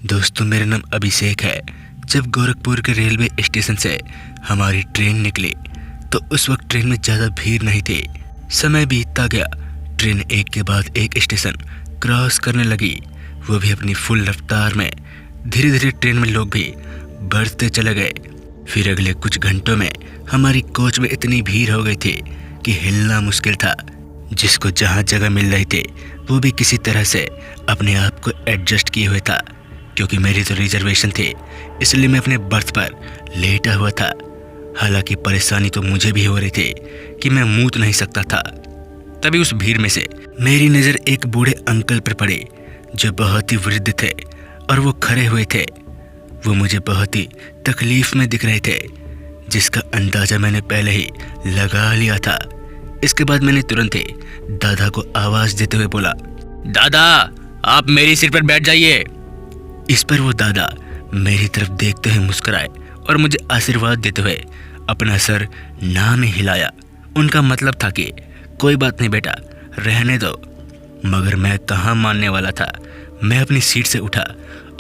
दोस्तों, मेरा नाम अभिषेक है। जब गोरखपुर के रेलवे स्टेशन से हमारी ट्रेन निकली तो उस वक्त ट्रेन में ज़्यादा भीड़ नहीं थी। समय बीतता गया, ट्रेन एक के बाद एक स्टेशन क्रॉस करने लगी, वो भी अपनी फुल रफ्तार में। धीरे धीरे ट्रेन में लोग भी बढ़ते चले गए। फिर अगले कुछ घंटों में हमारी कोच में इतनी भीड़ हो गई थी कि हिलना मुश्किल था। जिसको जहाँ जगह मिल रही थी वो भी किसी तरह से अपने आप को एडजस्ट किए हुए था। क्योंकि मेरी तो रिजर्वेशन थी, इसलिए मैं अपने बर्थ पर लेटा हुआ था। हालांकि परेशानी तो मुझे भी हो रही थी कि मैं मूत नहीं सकता था। तभी उस भीड़ में से मेरी नज़र एक बूढ़े अंकल पर पड़ी जो बहुत ही वृद्ध थे और वो खड़े हुए थे। वो मुझे बहुत ही तकलीफ में दिख रहे थे, जिसका अंदाज़ा मैंने पहले ही लगा लिया था। इसके बाद मैंने तुरंत ही दादा को आवाज़ देते हुए बोला, दादा आप मेरी सीट पर बैठ जाइए। इस पर वो दादा मेरी तरफ देखते हुए मुस्कुराए और मुझे आशीर्वाद देते हुए अपना सर ना में हिलाया। उनका मतलब था कि कोई बात नहीं बेटा, रहने दो। मगर मैं कहाँ मानने वाला था। मैं अपनी सीट से उठा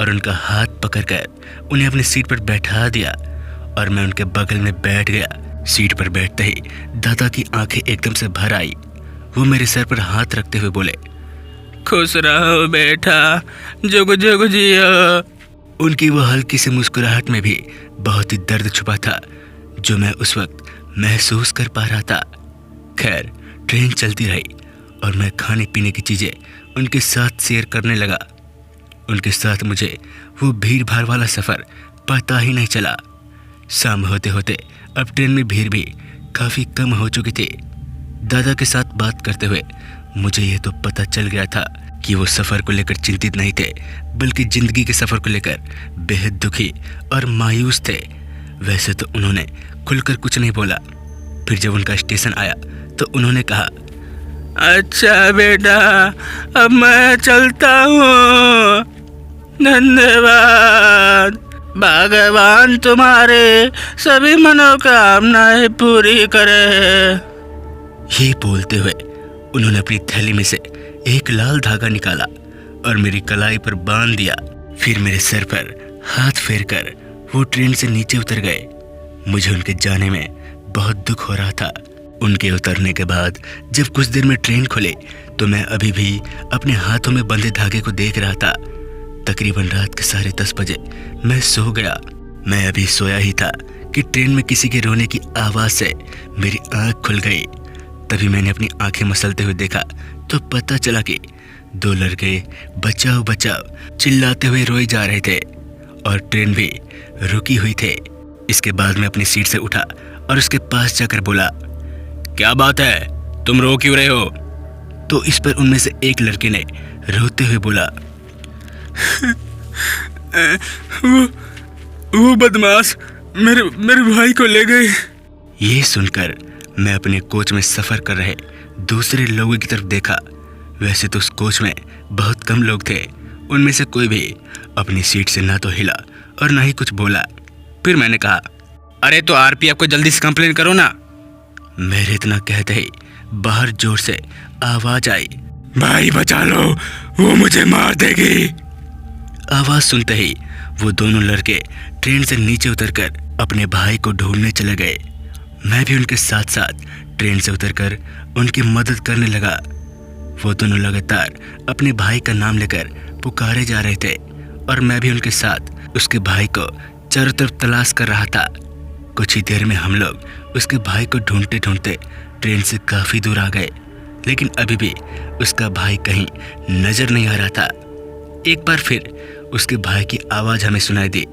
और उनका हाथ पकड़कर उन्हें अपनी सीट पर बैठा दिया और मैं उनके बगल में बैठ गया। सीट पर बैठते ही दादा की आंखें एकदम से भर आई। वो मेरे सर पर हाथ रखते हुए बोले, खुश रहो बेटा, जुग जुग जियो। उनकी वो हल्की सी मुस्कुराहट में भी बहुत ही दर्द छुपा था जो मैं उस वक्त महसूस कर पा रहा था। खैर, ट्रेन चलती रही और मैं खाने पीने की चीज़ें उनके साथ शेयर करने लगा। उनके साथ मुझे वो भीड़ भाड़ वाला सफ़र पता ही नहीं चला। शाम होते होते अब ट्रेन में भीड़ भी काफ़ी कम हो चुकी थी। दादा के साथ बात करते हुए मुझे ये तो पता चल गया था कि वो सफ़र को लेकर चिंतित नहीं थे, बल्कि ज़िंदगी के सफ़र को लेकर बेहद दुखी और मायूस थे। वैसे तो उन्होंने खुलकर कुछ नहीं बोला। फिर जब उनका स्टेशन आया तो उन्होंने कहा, अच्छा बेटा अब मैं चलता हूँ, धन्यवाद। भगवान तुम्हारे सभी मनोकामनाएं पूरी करे। ये बोलते हुए उन्होंने अपनी थैली में से एक लाल धागा निकाला और मेरी कलाई पर बांध दिया। फिर मेरे सर पर हाथ फेरकर वो ट्रेन से नीचे उतर गए। मुझे उनके जाने में बहुत दुख हो रहा था। उनके उतरने के बाद जब कुछ देर में ट्रेन खुले तो मैं अभी भी अपने हाथों में बंधे धागे को देख रहा था। तकरीबन रात के 10:30 बजे मैं सो गया। मैं अभी सोया ही था कि ट्रेन में किसी के रोने की आवाज़ से मेरी आँख खुल गई। तभी मैंने अपनी आंखें मसलते हुए देखा तो पता चला कि 2 लड़के बचाओ बचाओ चिल्लाते हुए रोए जा रहे थे और ट्रेन भी रुकी हुई थे। इसके बाद मैं अपनी सीट से उठा और उसके पास जाकर बोला, क्या बात है, तुम रो क्यों रहे हो? तो इस पर उनमें से एक लड़के ने रोते हुए बोला, वो बदमाश मेरे भाई को ले गए। ये सुनकर मैं अपने कोच में सफ़र कर रहे दूसरे लोगों की तरफ देखा। वैसे तो उस कोच में बहुत कम लोग थे। उनमें से कोई भी अपनी सीट से ना तो हिला और ना ही कुछ बोला। फिर मैंने कहा, अरे तो आरपीएफ को जल्दी से कंप्लेन करो ना। मेरे इतना कहते ही बाहर जोर से आवाज़ आई, भाई बचा लो, वो मुझे मार देगी। आवाज़ सुनते ही वो दोनों लड़के ट्रेन से नीचे उतरकर अपने भाई को ढूंढने चले गए। मैं भी उनके साथ साथ ट्रेन से उतरकर उनकी मदद करने लगा। वो दोनों लगातार अपने भाई का नाम लेकर पुकारे जा रहे थे और मैं भी उनके साथ उसके भाई को चारों तरफ तलाश कर रहा था। कुछ ही देर में हम लोग उसके भाई को ढूंढते ढूंढते ट्रेन से काफ़ी दूर आ गए, लेकिन अभी भी उसका भाई कहीं नज़र नहीं आ रहा था। एक बार फिर उसके भाई की आवाज़ हमें सुनाई दी।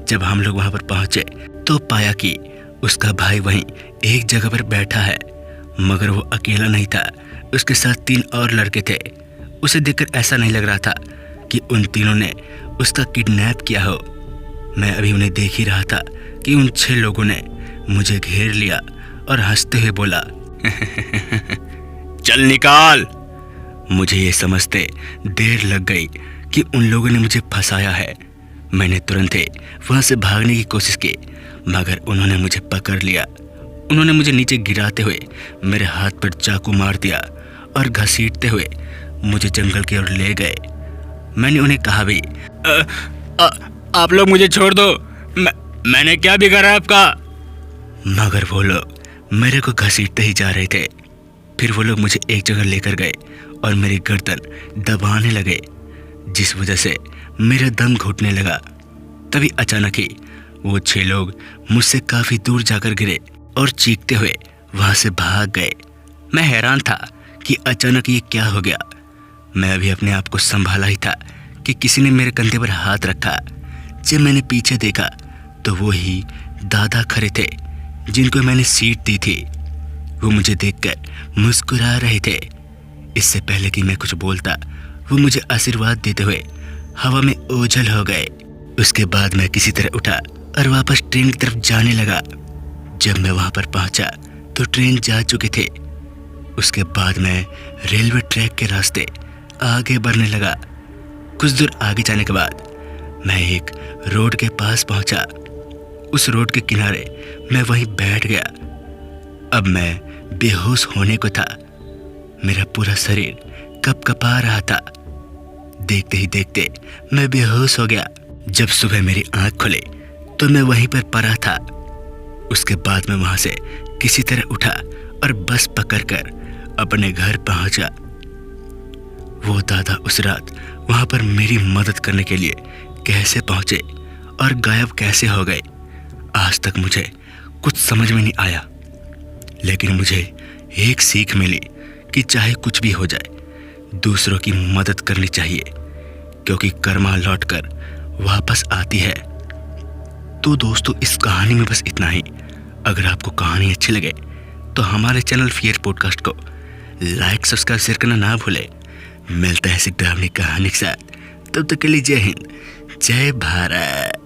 जब हम लोग वहाँ पर पहुँचे तो पाया कि उसका भाई वहीं एक जगह पर बैठा है, मगर वो अकेला नहीं था, उसके साथ 3 और लड़के थे। उसे देखकर ऐसा नहीं लग रहा था कि उन तीनों ने उसका किडनैप किया हो। मैं अभी उन्हें देख ही रहा था कि उन 6 लोगों ने मुझे घेर लिया और हंसते हुए बोला, चल निकाल। मुझे ये समझते देर लग गई कि उन लोगों ने मुझे फंसाया है। मैंने तुरंत ही वहाँ से भागने की कोशिश की, मगर उन्होंने मुझे पकड़ लिया। उन्होंने मुझे नीचे गिराते हुए मेरे हाथ पर चाकू मार दिया और घसीटते हुए मुझे जंगल की ओर ले गए। मैंने उन्हें कहा भी, आप लोग मुझे छोड़ दो, मैंने क्या बिगाड़ा आपका? मगर वो लोग मेरे को घसीटते ही जा रहे थे। फिर वो लोग मुझे एक जगह लेकर गए और मेरी गर्दन दबाने लगे, जिस वजह से मेरा दम घुटने लगा। तभी अचानक ही वो 6 लोग मुझसे काफी दूर जाकर गिरे और चीखते हुए वहां से भाग गए। मैं हैरान था कि अचानक ये क्या हो गया। मैं अभी अपने आप को संभाला ही था कि किसी ने मेरे कंधे पर हाथ रखा। जब मैंने पीछे देखा तो वो ही दादा खड़े थे जिनको मैंने सीट दी थी। वो मुझे देखकर मुस्कुरा रहे थे। इससे पहले कि मैं कुछ बोलता, वो मुझे आशीर्वाद देते हुए हवा में ओझल हो गए। उसके बाद मैं किसी तरह उठा और वापस ट्रेन की तरफ जाने लगा। जब मैं वहां पर पहुंचा तो ट्रेन जा चुके थे। उसके बाद मैं रेलवे ट्रैक के रास्ते आगे बढ़ने लगा। कुछ दूर आगे जाने के बाद मैं एक रोड के पास पहुंचा। उस रोड के किनारे मैं वहीं बैठ गया। अब मैं बेहोश होने को था। मेरा पूरा शरीर कपकपा रहा था। देखते ही देखते मैं बेहोश हो गया। जब सुबह मेरी आंख खुली तो मैं वहीं पर पड़ा था। उसके बाद मैं वहां से किसी तरह उठा और बस पकड़कर अपने घर पहुंचा। वो दादा उस रात वहां पर मेरी मदद करने के लिए कैसे पहुंचे और गायब कैसे हो गए, आज तक मुझे कुछ समझ में नहीं आया। लेकिन मुझे एक सीख मिली कि चाहे कुछ भी हो जाए, दूसरों की मदद करनी चाहिए, क्योंकि कर्मा लौटकर वापस आती है। तो दोस्तों, इस कहानी में बस इतना ही। अगर आपको कहानी अच्छी लगे तो हमारे चैनल फियर पॉडकास्ट को लाइक, सब्सक्राइब, शेयर करना ना भूले। मिलता है इसी डरावनी कहानी के साथ। तब तक के लिए जय हिंद, जय भारत।